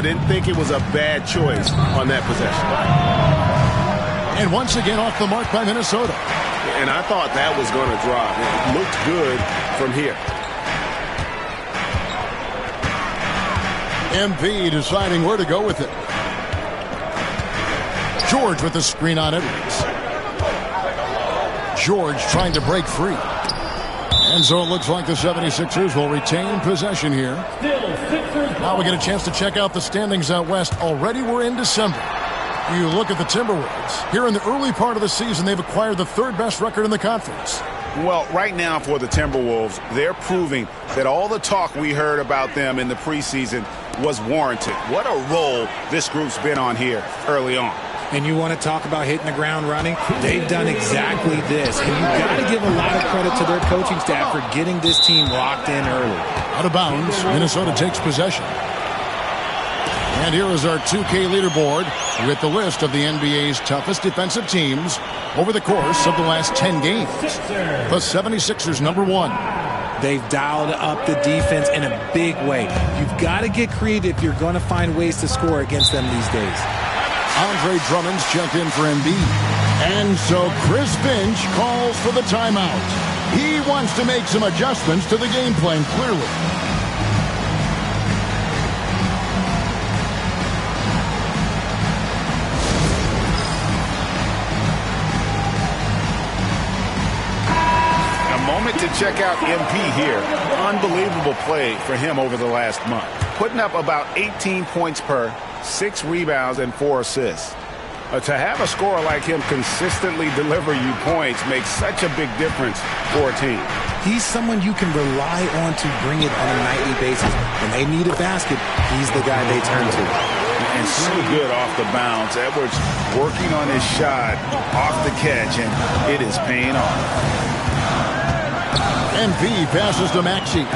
didn't think it was a bad choice on that possession. And once again off the mark by Minnesota. And I thought that was going to drop. It looked good from here. MP deciding where to go with it. George with the screen on Edwards. George trying to break free. And so it looks like the 76ers will retain possession here. Now we get a chance to check out the standings out west. Already we're in December. You look at the Timberwolves. Here in the early part of the season, they've acquired the third best record in the conference. Well, right now for the Timberwolves, they're proving that all the talk we heard about them in the preseason was warranted. What a role this group's been on here early on. And you want to talk about hitting the ground running? They've done exactly this. And you've got to give a lot of credit to their coaching staff for getting this team locked in early. Out of bounds, Minnesota takes possession. And here is our 2K leaderboard with the list of the NBA's toughest defensive teams over the course of the last 10 games. The 76ers #1. They've dialed up the defense in a big way. You've got to get creative if you're going to find ways to score against them these days. Andre Drummond's checked in for Embiid. And so Chris Finch calls for the timeout. He wants to make some adjustments to the game plan, clearly. To check out MP here. Unbelievable play for him over the last month. Putting up about 18 points per, 6 rebounds, and 4 assists. To have a scorer like him consistently deliver you points makes such a big difference for a team. He's someone you can rely on to bring it on a nightly basis. When they need a basket, he's the guy they turn to. And so good off the bounce. Edwards working on his shot off the catch, and it is paying off. MP passes to Maxey.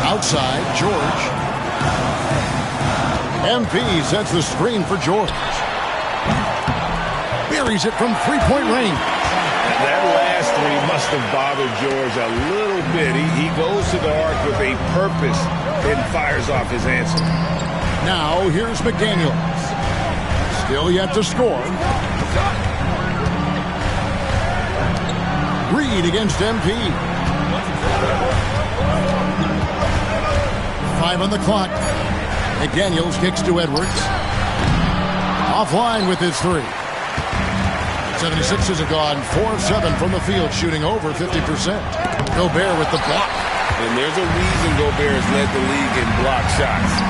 Outside, George. MP sets the screen for George. Buries it from three-point range. That last three must have bothered George a little bit. He goes to the arc with a purpose and fires off his answer. Now here's McDaniels. Still yet to score. Reed against MP. 5 on the clock. McDaniels kicks to Edwards. Offline with his 3. 76ers have gone 4 of 7 from the field, shooting over 50%. Gobert with the block. And there's a reason Gobert has led the league in block shots.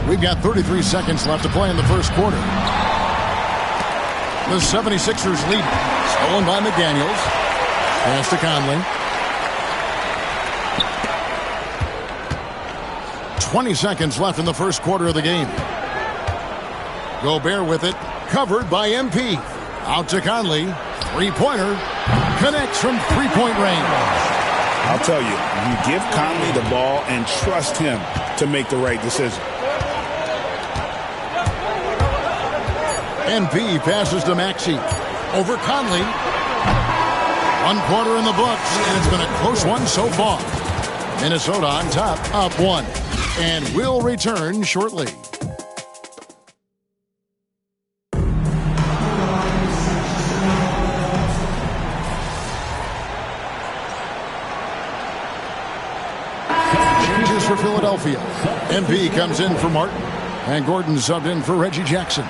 We've got 33 seconds left to play in the first quarter. The 76ers lead. Stolen by McDaniels. Pass to Conley. 20 seconds left in the first quarter of the game. Gobert with it. Covered by MP. Out to Conley. Three-pointer. Connects from three-point range. I'll tell you, you give Conley the ball and trust him to make the right decision. MP passes to Maxey. Over Conley. 1 quarter in the books, and it's been a close one so far. Minnesota on top, up 1. And will return shortly. Changes for Philadelphia. MP comes in for Martin. And Gordon subbed in for Reggie Jackson.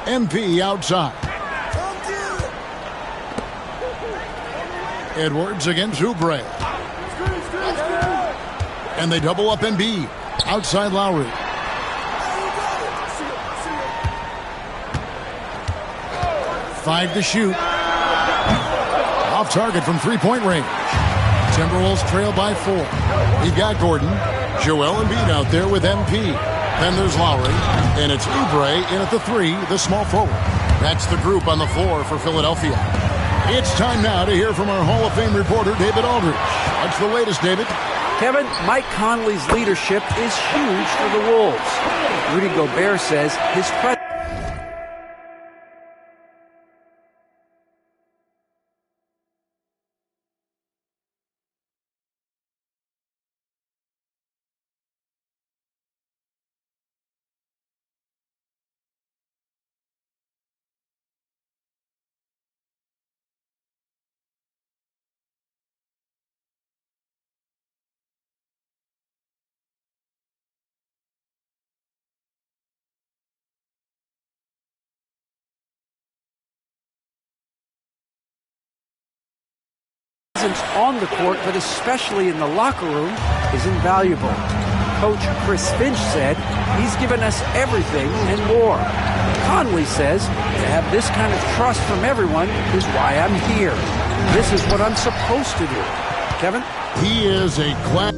MP outside. Edwards against Oubre. And they double up Embiid. Outside Lowry. Five to shoot. Off target from three-point range. Timberwolves trail by 4. We've got Gordon. Joel Embiid out there with MP. Then there's Lowry, and it's Oubre in at the 3, the small forward. That's the group on the floor for Philadelphia. It's time now to hear from our Hall of Fame reporter, David Aldridge. What's the latest, David? Kevin, Mike Conley's leadership is huge for the Wolves. Rudy Gobert says his presence. presence on the court, but especially in the locker room, is invaluable. Coach Chris Finch said he's given us everything and more. Conley says to have this kind of trust from everyone is why I'm here. This is what I'm supposed to do. Kevin? He is a class.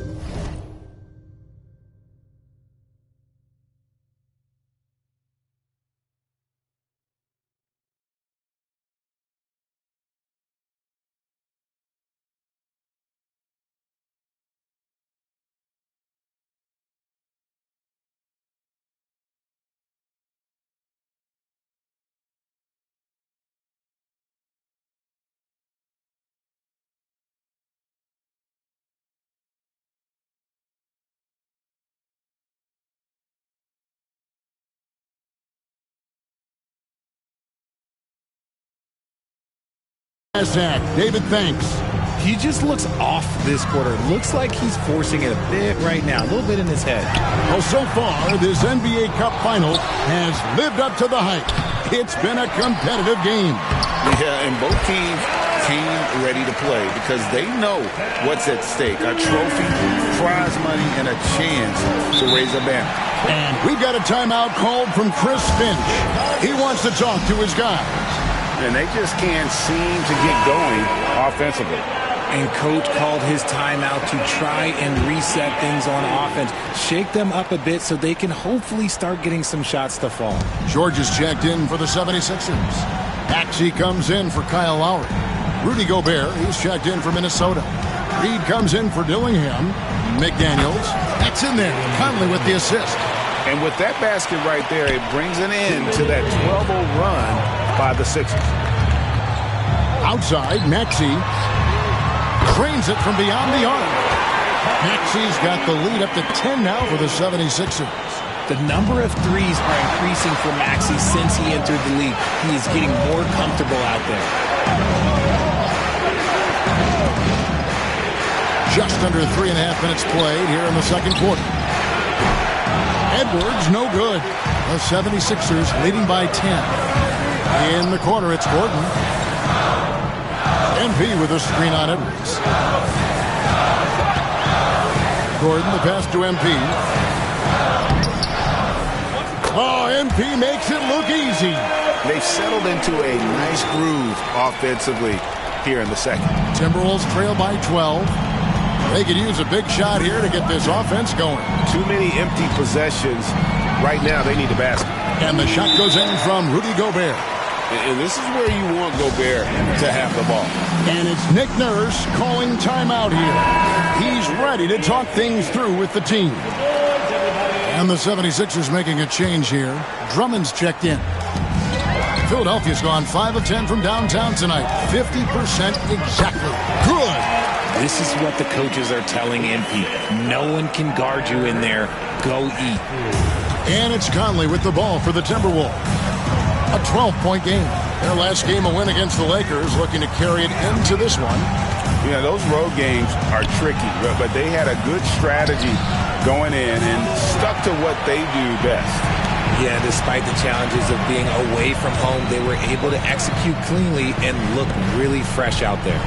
David, thanks. He just looks off this quarter. Looks like he's forcing it a bit right now. A little bit in his head. Well, so far, this NBA Cup final has lived up to the hype. It's been a competitive game. Yeah, and both teams came ready to play because they know what's at stake. A trophy, prize money, and a chance to raise a banner. And we've got a timeout called from Chris Finch. He wants to talk to his guys. And they just can't seem to get going offensively. And Coach called his timeout to try and reset things on offense. Shake them up a bit so they can hopefully start getting some shots to fall. George is checked in for the 76ers. Maxey comes in for Kyle Lowry. Rudy Gobert, he's checked in for Minnesota. Reed comes in for Dillingham. McDaniels, that's in there. Conley with the assist. And with that basket right there, it brings an end to that 12-0 run by the Sixers. Outside, Maxey cranes it from beyond the arc. Maxey's got the lead up to 10 now for the 76ers. The number of threes are increasing for Maxey since he entered the league. He is getting more comfortable out there. Just under 3.5 minutes played here in the second quarter. Edwards, no good. The 76ers leading by 10. In the corner, it's Gordon. MP with a screen on Edwards. Gordon, the pass to MP. Oh, MP makes it look easy. They've settled into a nice groove offensively here in the second. Timberwolves trail by 12. They could use a big shot here to get this offense going. Too many empty possessions. Right now, they need a basket. And the shot goes in from Rudy Gobert. And this is where you want Gobert to have the ball. And it's Nick Nurse calling timeout here. He's ready to talk things through with the team. And the 76ers making a change here. Drummond's checked in. Philadelphia's gone 5 of 10 from downtown tonight. 50% exactly. Good. This is what the coaches are telling MP. No one can guard you in there. Go eat. And it's Conley with the ball for the Timberwolves. A 12-point game. Their last game a win against the Lakers, looking to carry it into this one. Yeah, those road games are tricky, but they had a good strategy going in and stuck to what they do best. Yeah, despite the challenges of being away from home, they were able to execute cleanly and look really fresh out there.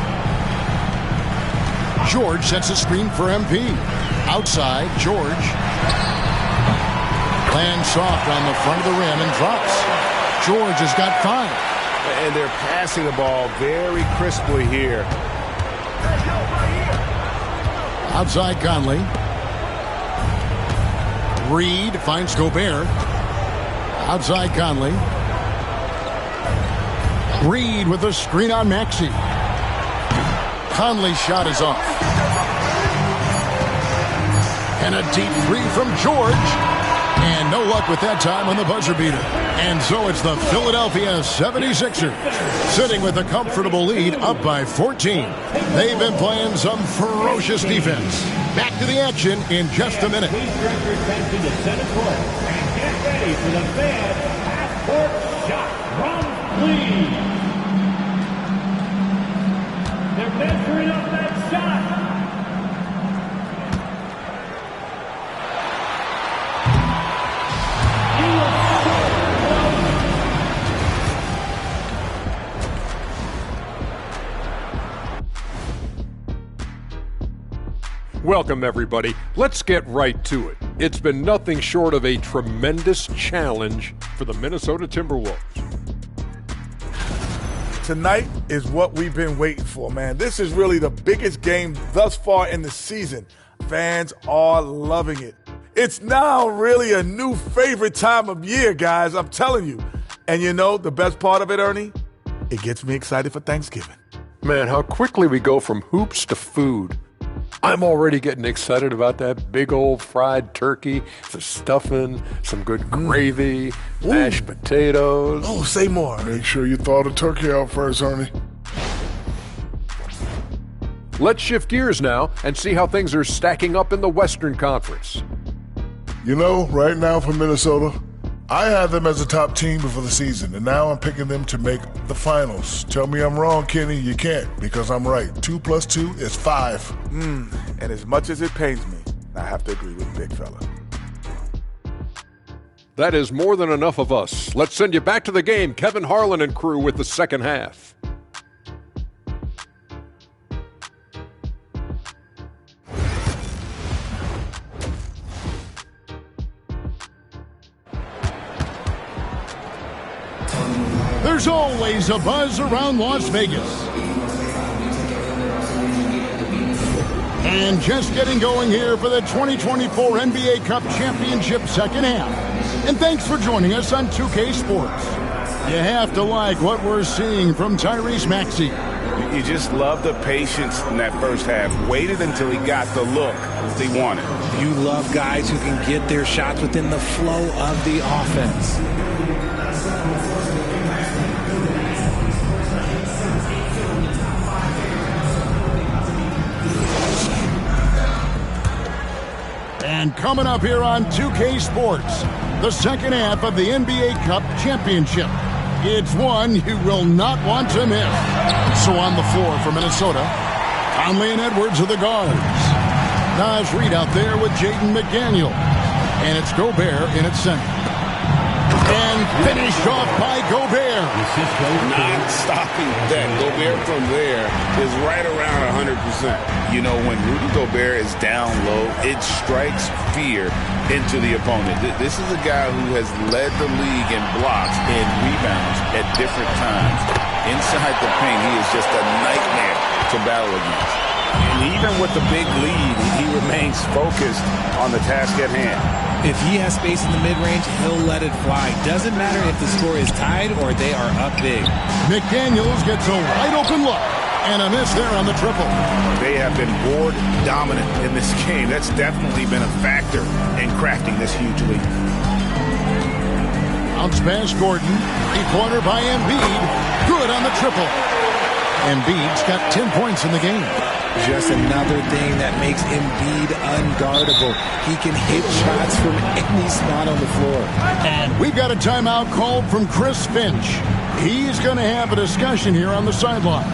George sets a screen for MP. Outside, George lands soft on the front of the rim and drops. George has got 5. And they're passing the ball very crisply here. Outside Conley. Reed finds Gobert. Outside Conley. Reed with a screen on Maxey. Conley's shot is off. And a deep three from George. And no luck with that time on the buzzer beater. And so it's the Philadelphia 76ers sitting with a comfortable lead up by 14. They've been playing some ferocious defense. Back to the action in just a minute. Please represent the center court and get ready for the bad half-court shot from Lee. They're measuring up that shot. Welcome, everybody. Let's get right to it. It's been nothing short of a tremendous challenge for the Minnesota Timberwolves. Tonight is what we've been waiting for, man. This is really the biggest game thus far in the season. Fans are loving it. It's now really a new favorite time of year, guys, I'm telling you. And you know the best part of it, Ernie? It gets me excited for Thanksgiving. Man, how quickly we go from hoops to food. I'm already getting excited about that big old fried turkey, the stuffing, some good gravy, mashed potatoes. Oh, say more. Make sure you thaw the turkey out first, Ernie. Let's shift gears now and see how things are stacking up in the Western Conference. You know, right now for Minnesota, I had them as a top team before the season, and now I'm picking them to make the finals. Tell me I'm wrong, Kenny. You can't, because I'm right. 2 + 2 is 5. And as much as it pains me, I have to agree with Big Fella. That is more than enough of us. Let's send you back to the game, Kevin Harlan and crew, with the second half. There's always a buzz around Las Vegas. And just getting going here for the 2024 NBA Cup Championship second half. And thanks for joining us on 2K Sports. You have to like what we're seeing from Tyrese Maxey. You just love the patience in that first half. Waited until he got the look they wanted. You love guys who can get their shots within the flow of the offense. And coming up here on 2K Sports, the second half of the NBA Cup Championship. It's one you will not want to miss. So on the floor for Minnesota, Conley and Edwards are the guards. Naj Reid out there with Jaden McDaniel. And it's Gobert in its center. And finished off by Gobert. Not stopping that. Gobert from there is right around 100%. You know, when Rudy Gobert is down low, it strikes fear into the opponent. This is a guy who has led the league in blocks and rebounds at different times. Inside the paint, he is just a nightmare to battle against. And even with the big lead, he remains focused on the task at hand. If he has space in the mid-range, he'll let it fly. Doesn't matter if the score is tied or they are up big. McDaniels gets a wide-open look. And a miss there on the triple. They have been board dominant in this game. That's definitely been a factor in crafting this huge lead. Bounce pass Gordon. Three-pointer by Embiid. Good on the triple. Embiid's got 10 points in the game. Just another thing that makes Embiid unguardable. He can hit shots from any spot on the floor. And we've got a timeout called from Chris Finch. He's going to have a discussion here on the sideline.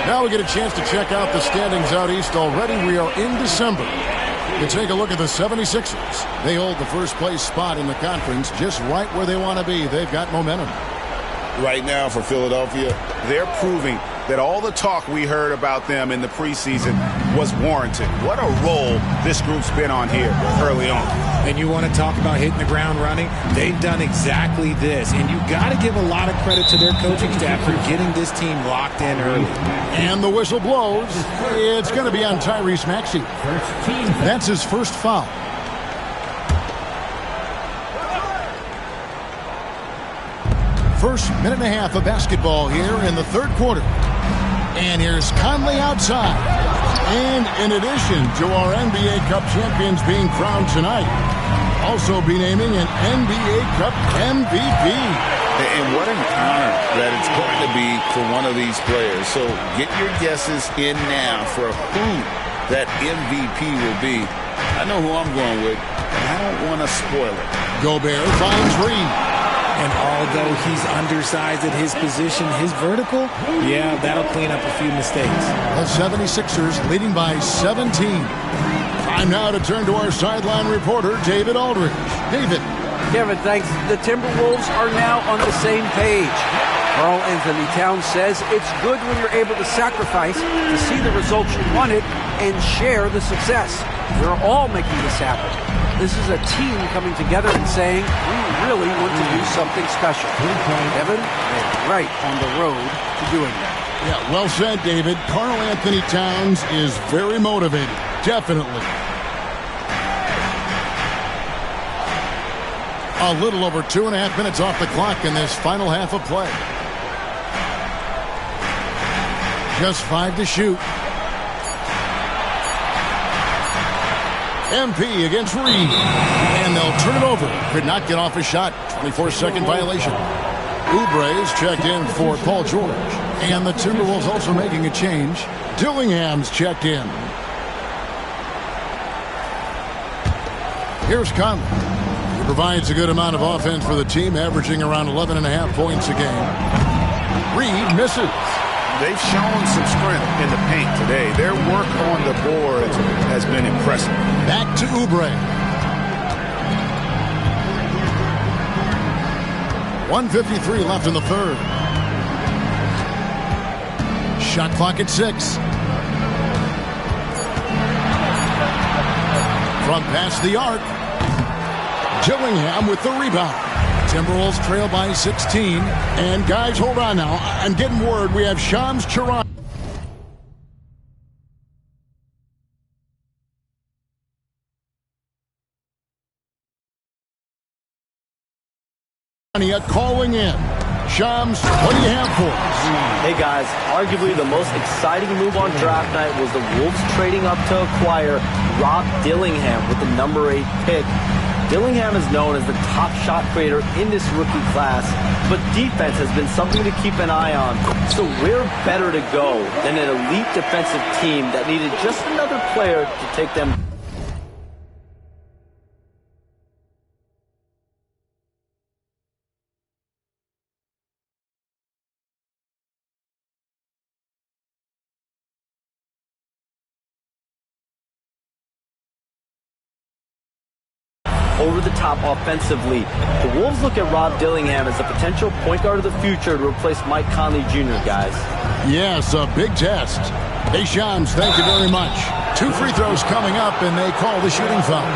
Now we get a chance to check out the standings out east already. We are in December. You take a look at the 76ers. They hold the first place spot in the conference just right where they want to be. They've got momentum. right now for Philadelphia. They're proving that all the talk we heard about them in the preseason was warranted. What a role this group's been on here early on. And you want to talk about hitting the ground running? They've done exactly this. And you got to give a lot of credit to their coaching staff for getting this team locked in early. And the whistle blows. It's going to be on Tyrese Maxey. That's his first foul. First minute and a half of basketball here in the third quarter. And here's Conley outside. And in addition to our NBA Cup champions being crowned tonight, also be naming an NBA Cup MVP. And what an honor that it's going to be for one of these players. So get your guesses in now for who that MVP will be. I know who I'm going with, and I don't want to spoil it. Gobert finds Reed. And although he's undersized at his position, his vertical, yeah, that'll clean up a few mistakes. The 76ers leading by 17. Time now to turn to our sideline reporter, David Aldridge. David. Kevin, thanks. The Timberwolves are now on the same page. Karl Anthony Towns says it's good when you're able to sacrifice to see the results you wanted and share the success. We're all making this happen. This is a team coming together and saying, we really want to do something special. Kevin, they're right on the road to doing that. Yeah, well said, David. Karl Anthony Towns is very motivated. Definitely. A little over 2.5 minutes off the clock in this final half of play. Just 5 to shoot. MP against Reed. And they'll turn it over. Could not get off a shot. 24-second violation. Oubre's checked in for Paul George. And the Timberwolves also making a change. Dillingham's checked in. Here's Conley. He provides a good amount of offense for the team, averaging around 11.5 points a game. Reed misses. They've shown some strength in the paint today. Their work on the boards has been impressive. Back to Oubre. 1:53 left in the third. Shot clock at 6. From past the arc. Dillingham with the rebound. Timberwolves trail by 16. And guys, hold on now. I'm getting word we have Shams Charania calling in. Shams, what do you have for us? Hey guys, arguably the most exciting move on draft night was the Wolves trading up to acquire Rob Dillingham with the number 8 pick. Dillingham is known as the top shot creator in this rookie class, but defense has been something to keep an eye on. So where better to go than an elite defensive team that needed just another player to take them. Over the top offensively. The Wolves look at Rob Dillingham as a potential point guard of the future to replace Mike Conley Jr., guys. Yes, a big test. Hey, Shams, thank you very much. 2 free throws coming up, and they call the shooting foul.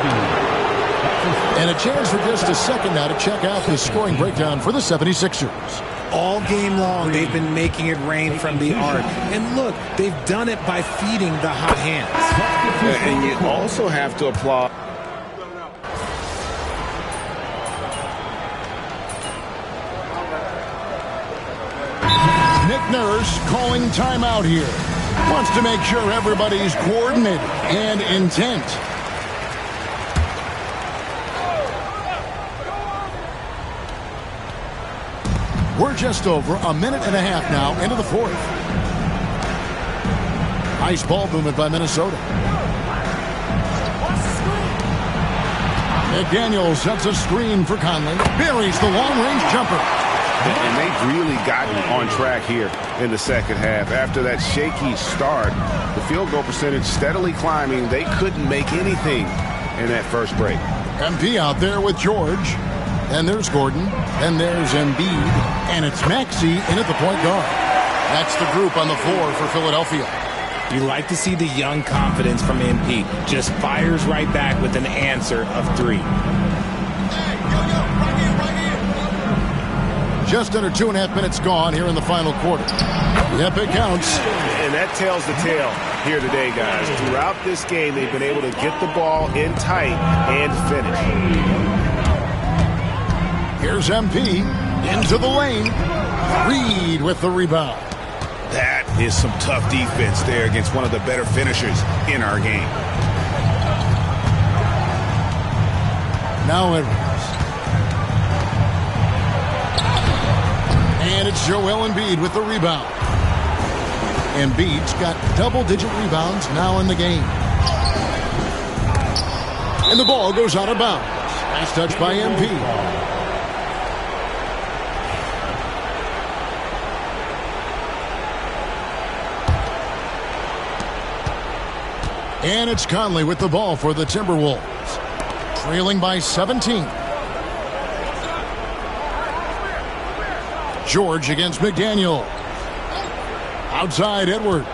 And a chance for just a second now to check out the scoring breakdown for the 76ers. All game long, they've been making it rain from the arc. And look, they've done it by feeding the hot hands. And you also have to applaud Nick Nurse calling timeout here. Wants to make sure everybody's coordinated and intent. We're just over a minute and a half now into the fourth. Nice ball movement by Minnesota. McDaniel sets a screen for Conley. Buries the long-range jumper. And they've really gotten on track here in the second half. After that shaky start, the field goal percentage steadily climbing. They couldn't make anything in that first break. MP out there with George. And there's Gordon. And there's Embiid. And it's Maxey in at the point guard. That's the group on the floor for Philadelphia. You like to see the young confidence from MP. Just fires right back with an answer of 3. Just under 2.5 minutes gone here in the final quarter. Yep, it counts. And that tells the tale here today, guys. Throughout this game, they've been able to get the ball in tight and finish. Here's MP into the lane. Reed with the rebound. That is some tough defense there against one of the better finishers in our game. Now Edwards. And it's Joel Embiid with the rebound. Embiid's got double-digit rebounds now in the game. And the ball goes out of bounds. Nice touch by MP. And it's Conley with the ball for the Timberwolves. Trailing by 17. George against McDaniel. Outside Edwards.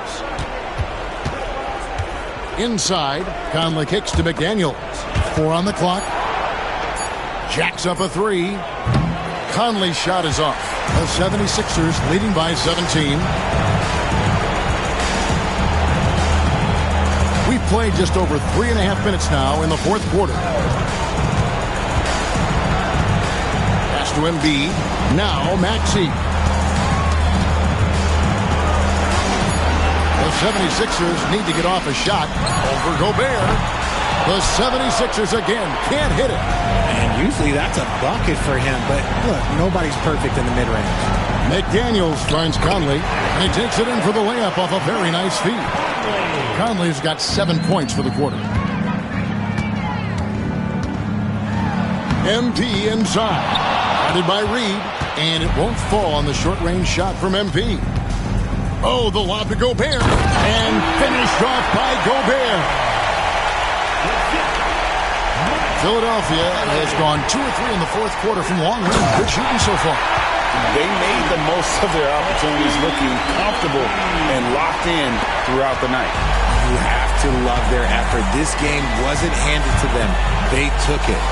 Inside, Conley kicks to McDaniels. 4 on the clock. Jacks up a 3. Conley's shot is off. The 76ers leading by 17. We've played just over 3.5 minutes now in the fourth quarter. Pass to Embiid. Now Maxey. The 76ers need to get off a shot over Gobert. The 76ers again can't hit it. And usually that's a bucket for him, but look, nobody's perfect in the mid-range. McDaniels finds Conley, and he takes it in for the layup off a very nice feed. Conley's got 7 points for the quarter. MP inside. Guarded by Reed, and it won't fall on the short-range shot from MP. Oh, the lob to Gobert, and finished off by Gobert. Philadelphia has gone 2 or 3 in the fourth quarter from long range. Good shooting so far. They made the most of their opportunities, looking comfortable and locked in throughout the night. You have to love their effort. This game wasn't handed to them. They took it.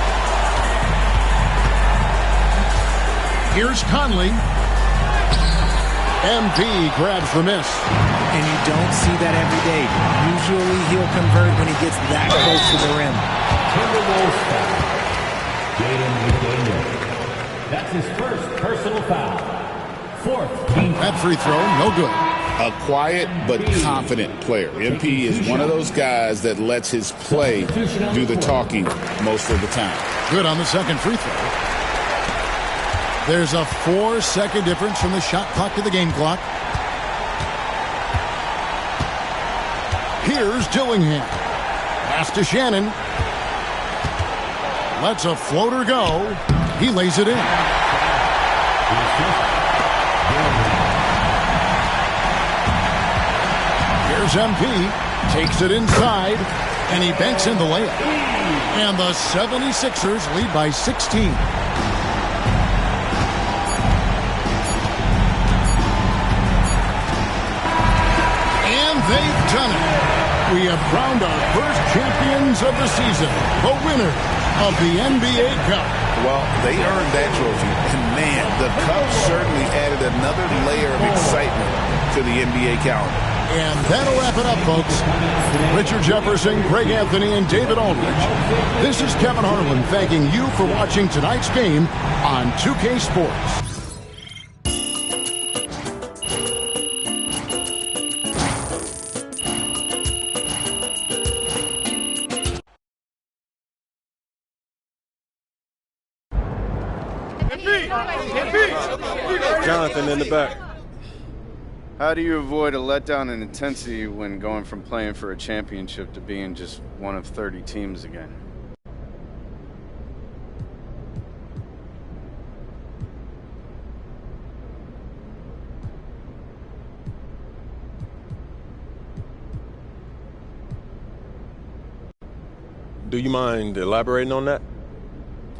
Here's Conley. MP grabs the miss. And you don't see that every day. Usually he'll convert when he gets that close to the rim. Timberwolves foul. Jaden McDaniel. That's his first personal foul. 4th team. That free throw, no good. A quiet but confident player. MP is one of those guys that lets his play do the talking most of the time. Good on the second free throw. There's a 4-second difference from the shot clock to the game clock. Here's Dillingham. Pass to Shannon. Lets a floater go. He lays it in. Here's MP. Takes it inside. And he banks in the layup. And the 76ers lead by 16. They've done it. We have crowned our first champions of the season, the winner of the NBA Cup. Well, they earned that trophy. And man, the Cup certainly added another layer of excitement to the NBA calendar. And that'll wrap it up, folks. Richard Jefferson, Greg Anthony, and David Aldridge. This is Kevin Harlan thanking you for watching tonight's game on 2K Sports. Jonathan in the back. How do you avoid a letdown in intensity when going from playing for a championship to being just one of 30 teams again? Do you mind elaborating on that?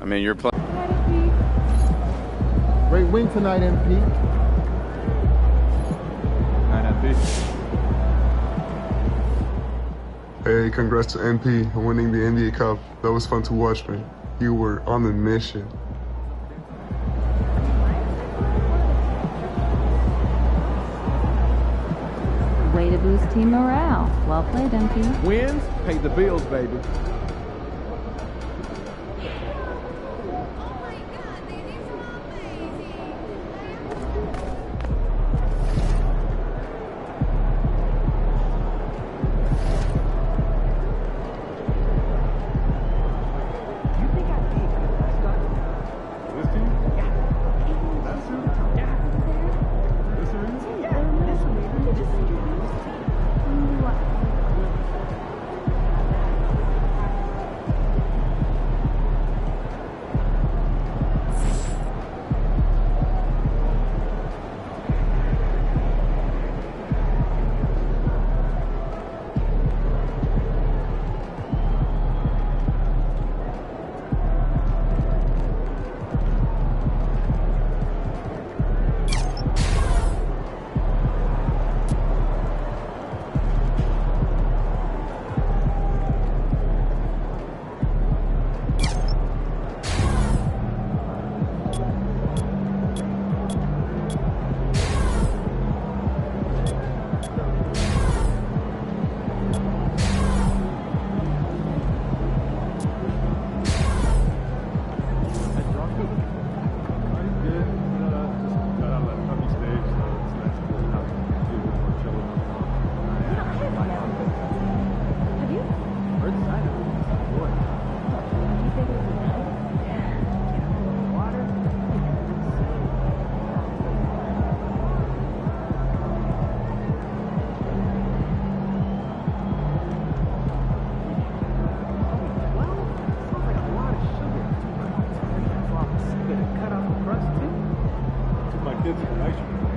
I mean, you're playing. Great win tonight, MP. Hey, congrats to MP on winning the NBA Cup. That was fun to watch, man. You were on a mission. Way to boost team morale. Well played, MP. Wins pay the bills, baby. My kids are nice.